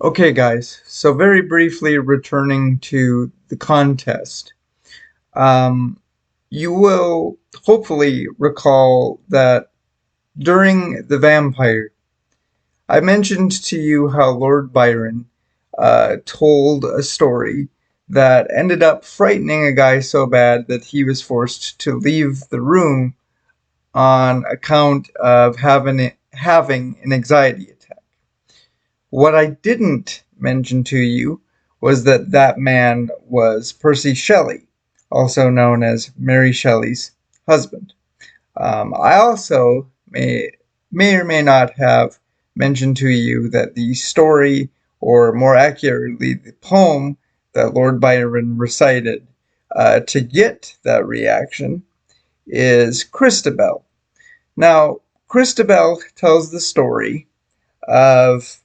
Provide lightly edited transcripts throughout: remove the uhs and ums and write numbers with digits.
Okay, guys, so very briefly returning to the contest. Um, you will hopefully recall that during the vampire, I mentioned to you how Lord Byron told a story that ended up frightening a guy so bad that he was forced to leave the room on account of having an anxiety attack. What I didn't mention to you was that that man was Percy Shelley, also known as Mary Shelley's husband. I also may or may not have mentioned to you that the story, or more accurately, the poem that Lord Byron recited to get that reaction is Christabel. Now, Christabel tells the story of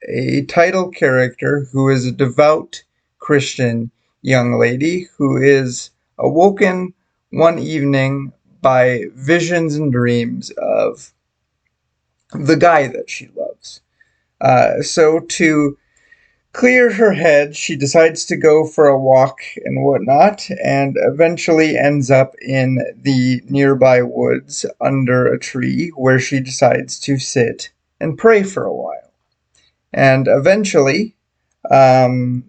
a title character who is a devout Christian young lady who is awoken one evening by visions and dreams of the guy that she loves. So, to clear her head, she decides to go for a walk and whatnot, and eventually ends up in the nearby woods under a tree where she decides to sit and pray for a while. And eventually, um,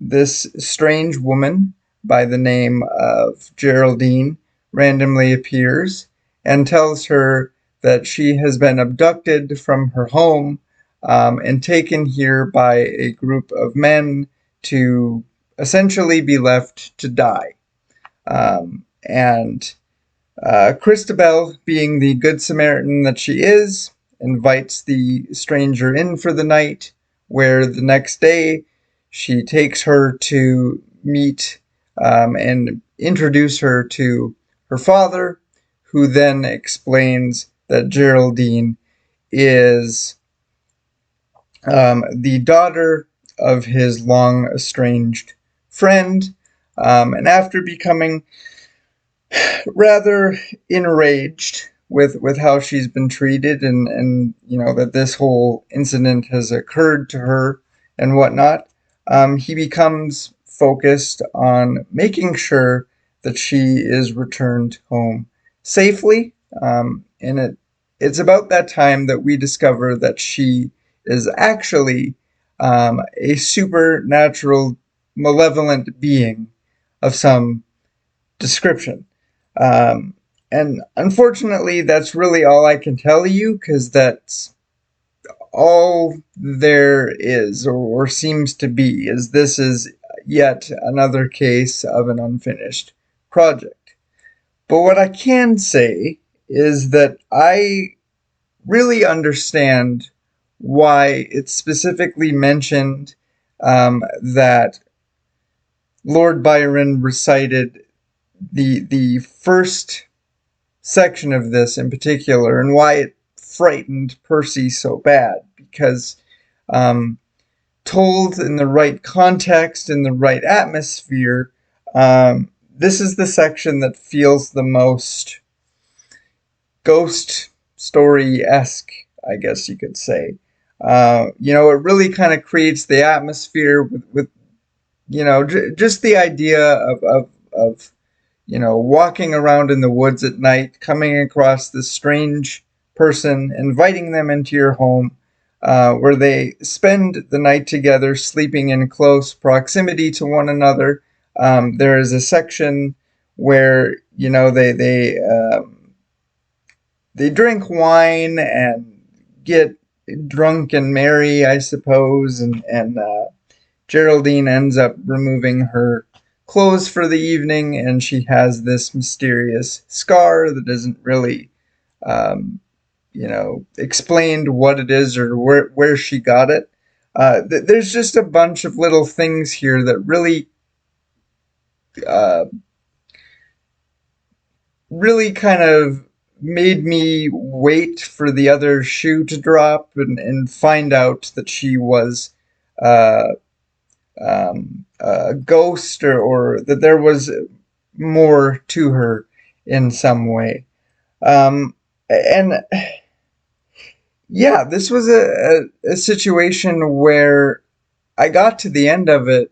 this strange woman by the name of Geraldine randomly appears and tells her that she has been abducted from her home and taken here by a group of men to essentially be left to die. And Christabel, being the good Samaritan that she is, invites the stranger in for the night, where the next day she takes her to meet and introduce her to her father, who then explains that Geraldine is the daughter of his long estranged friend. And after becoming rather enraged with how she's been treated and that this whole incident has occurred to her and whatnot, he becomes focused on making sure that she is returned home safely. And it's about that time that we discover that she is actually a supernatural, malevolent being of some description. Um, and unfortunately, that's really all I can tell you because that's all there is or seems to be, is this is yet another case of an unfinished project. But what I can say is that I really understand why it's specifically mentioned that Lord Byron recited the first section of this in particular, and why it frightened Percy so bad, because um, told in the right context, in the right atmosphere, this is the section that feels the most ghost story-esque, I guess you could say. It really kind of creates the atmosphere with just the idea of walking around in the woods at night, coming across this strange person, inviting them into your home, where they spend the night together, sleeping in close proximity to one another. There is a section where they drink wine and get drunk and merry, I suppose, and Geraldine ends up removing her clothes for the evening, and she has this mysterious scar that isn't really, explained what it is or where she got it. There's just a bunch of little things here that uh, really kind of made me wait for the other shoe to drop and find out that she was uh, a ghost, or that there was more to her in some way. And Yeah, this was a situation where I got to the end of it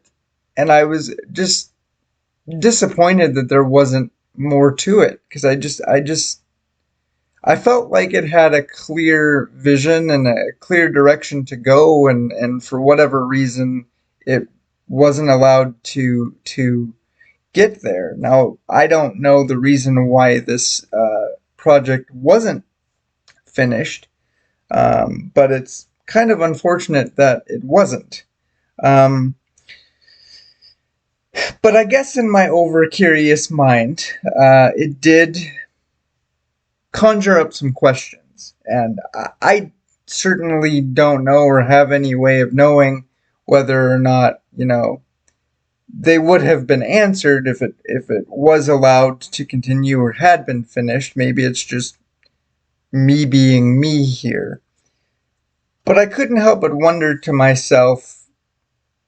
and I was just disappointed that there wasn't more to it because I felt like it had a clear vision and a clear direction to go, and for whatever reason, it wasn't allowed to get there. Now, I don't know the reason why this project wasn't finished, but it's kind of unfortunate that it wasn't. Um, but I guess in my over curious mind, it did conjure up some questions, and I certainly don't know or have any way of knowing whether or not they would have been answered if it was allowed to continue or had been finished. Maybe it's just me being me here, but I couldn't help but wonder to myself,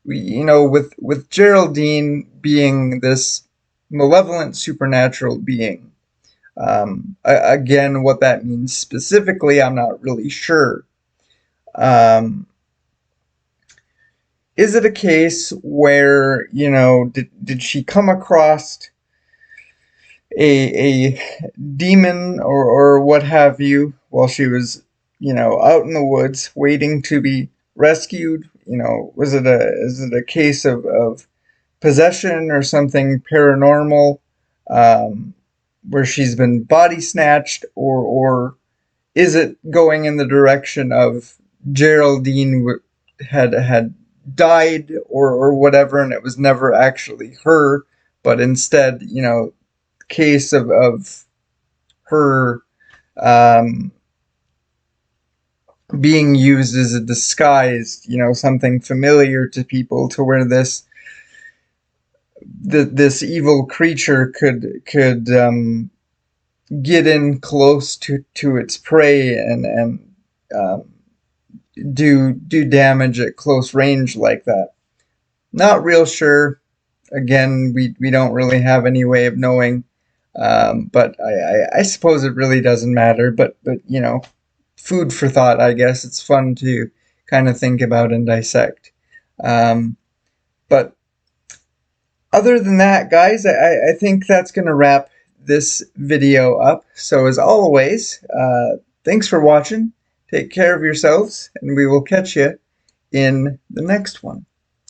with Geraldine being this malevolent supernatural being. Again, what that means specifically, I'm not really sure. Um, is it a case where, did she come across a demon or what have you while she was, out in the woods waiting to be rescued? Is it a case of possession or something paranormal, um, where she's been body snatched, or is it going in the direction of Geraldine had died or whatever, and it was never actually her, but instead, case of her um, being used as a disguise, something familiar to people, to where this evil creature could get in close to its prey and um, do damage at close range like that. Not real sure. Again, we don't really have any way of knowing, but I suppose it really doesn't matter. But food for thought. I guess it's fun to kind of think about and dissect. Um, but other than that, guys, I think that's going to wrap this video up. So as always, thanks for watching. Take care of yourselves, and we will catch you in the next one.